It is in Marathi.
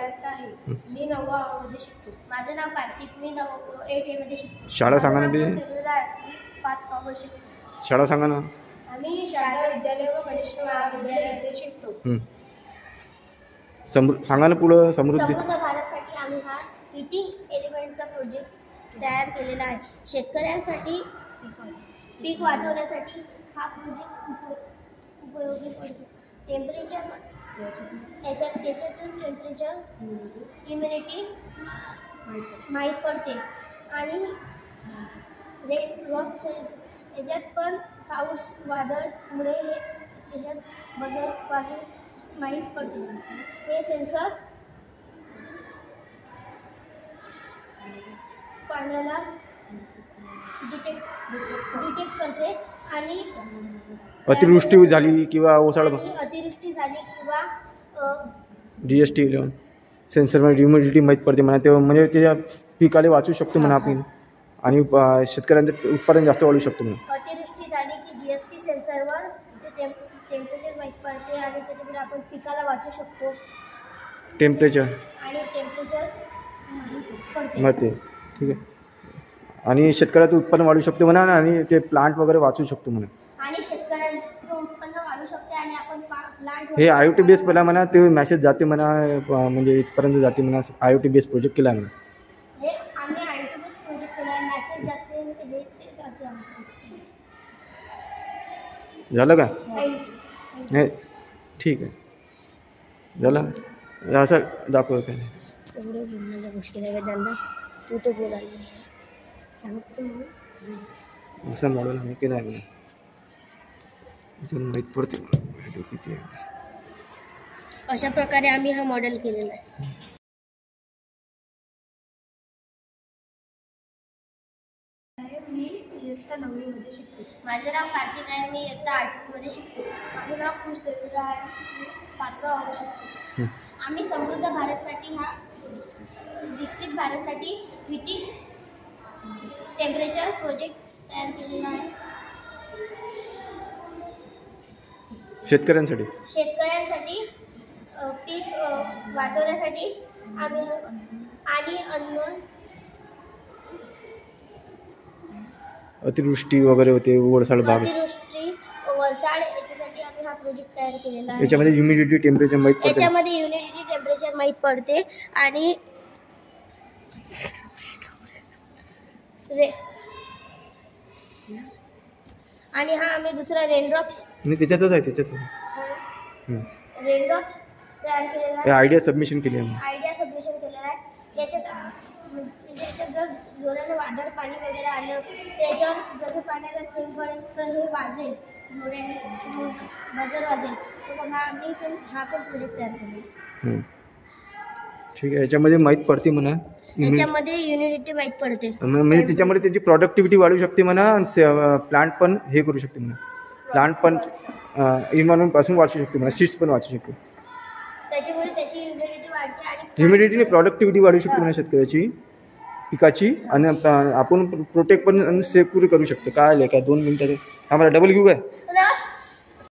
आहे. मी 9वा मध्ये शिकतो. माझं नाव कार्तिक. मी 8A मध्ये शिकतो. शाळा सांगा ना बी. 5 वर्ष शिकतो. शाळा सांगा ना. आम्ही शारदा विद्यालय व कनिष्ठ महाविद्यालय येथे शिकतो. सांगा ना पुढं. समृद्धी भारतसाठी आम्ही हा हीटिंग एलिमेंटचा प्रोजेक्ट तयार केलेला आहे. शेतकऱ्यांसाठी पीक वाचवण्यासाठी हा प्रोजेक्ट उपयोगी पडतो. त्याच्यातून टेम्परेचर ह्युमिडिटी माहीत पडते आणि रेनड्रॉप याच्यात पण पाऊस वादळमुळे याच्यात बदल माहीत पडते. हे सेन्सर पाण्याला डिटेक्ट करते आणि अतिवृष्टी झाली किंवा अतिवृष्टी झाली किंवा GST सेन्सरमध्ये ह्युमिडिटी माहीत पडते म्हणा. तेव्हा म्हणजे त्या पिकाला वाचू शकतो म्हणा आपण आणि शेतकऱ्यांचं उत्पादन जास्त वाढू शकतो म्हणा. अतिवृष्टी झाली की GST सेन्सरवर टेम्परेचर माहीत पडते आणि त्याच्यामुळे आपण पिकाला वाचू शकतो. टेम्परेचर माहिती ठीक आहे. आणि शेतकऱ्याचं उत्पन्न वाढू शकतो म्हणा आणि ते प्लांट वगैरे वाचू शकतो म्हणा. आणि शेतकऱ्यांचं उत्पन्न वाढू शकते आणि आपण प्लांट हे IoT बेस पहिला म्हणा. ते मॅसेज जाते म्हणा म्हणजे इथपर्यंत जाते म्हणा. IoT बेस प्रोजेक्ट केला म्हणा. हे आम्ही IoT बेस प्रोजेक्ट केला. मॅसेज जाते हे ते जाते. झालं का? हे ठीक आहे. झालं असं दाखव काय तेवढं बोलण्याच्या गोष्टी नाही त्यांना. तू तो बोलायला सांगतो असं मॉडेल आम्ही केलं आहे म्हणा. माहीत पडते किती आहे. अशा प्रकारे आम्ही हा मॉडेल केलेला आहे. मी इयत्ता 9वी मध्ये शिकतो. माझे नाव कार्तिक आहे. मी इयत्ता 8वी मध्ये शिकतो. माझे नाव खुश देवीरा आहे. मी 5वा वर्गात शिकतो. आम्ही समृद्ध भारतसाठी हा विकसित भारतसाठी हीटिंग टेम्परेचर प्रोजेक्ट तयार केलेला आहे. शेतकऱ्यांसाठी पीक वाचवण्यासाठी आम्ही आणि अन्न अतिवृष्टी वगैरे होते वरसाड याच्यासाठी आम्ही हा प्रोजेक्ट तयार केलेला आहे. याच्यामध्ये ह्युमिडिटी टेम्परेचर माहीत पडते. याच्यामध्ये ह्युमिडिटी टेम्परेचर माहीत पडते आणि हा आम्ही दुसरा रेनड्रॉप त्याच्यातच आहे. रेनड्रॉप तयार केलेला आहे. आयडिया सबमिशन केली आहे. त्याच्यात जर जोरानं वादळ पाणी वगैरे आलं त्याच्यावर जसं पाण्याचा थेंब पडेल तर हे वाजेल जोराने बजर वाजेल. तर मग हा पण प्रोजेक्ट तयार केला. ठीक आहे. याच्यामध्ये माहीत पडते म्हणा. याच्यामध्ये ह्युमिडिटी माहीत पडते म्हणजे त्याच्यामध्ये त्याची प्रॉडक्टिव्हिटी वाढू शकते म्हणा. प्लांट पण हे करू शकते म्हणा. प्लांट पण इन्व्हायरमेंट पासून वाचू शकते म्हणा. सीड्स पण वाचू शकते. त्याच्यामुळे त्याची ह्युमिडिटी वाढते आणि ह्युमिडिटीने प्रॉडक्टिव्हिटी वाढू शकते म्हणा शेतकऱ्याची पिकाची. आणि आपण प्रोटेक्ट पण सेफ करू शकतो. काय आलं काय 2 मिनिटात आम्हाला डबल घेऊ काय.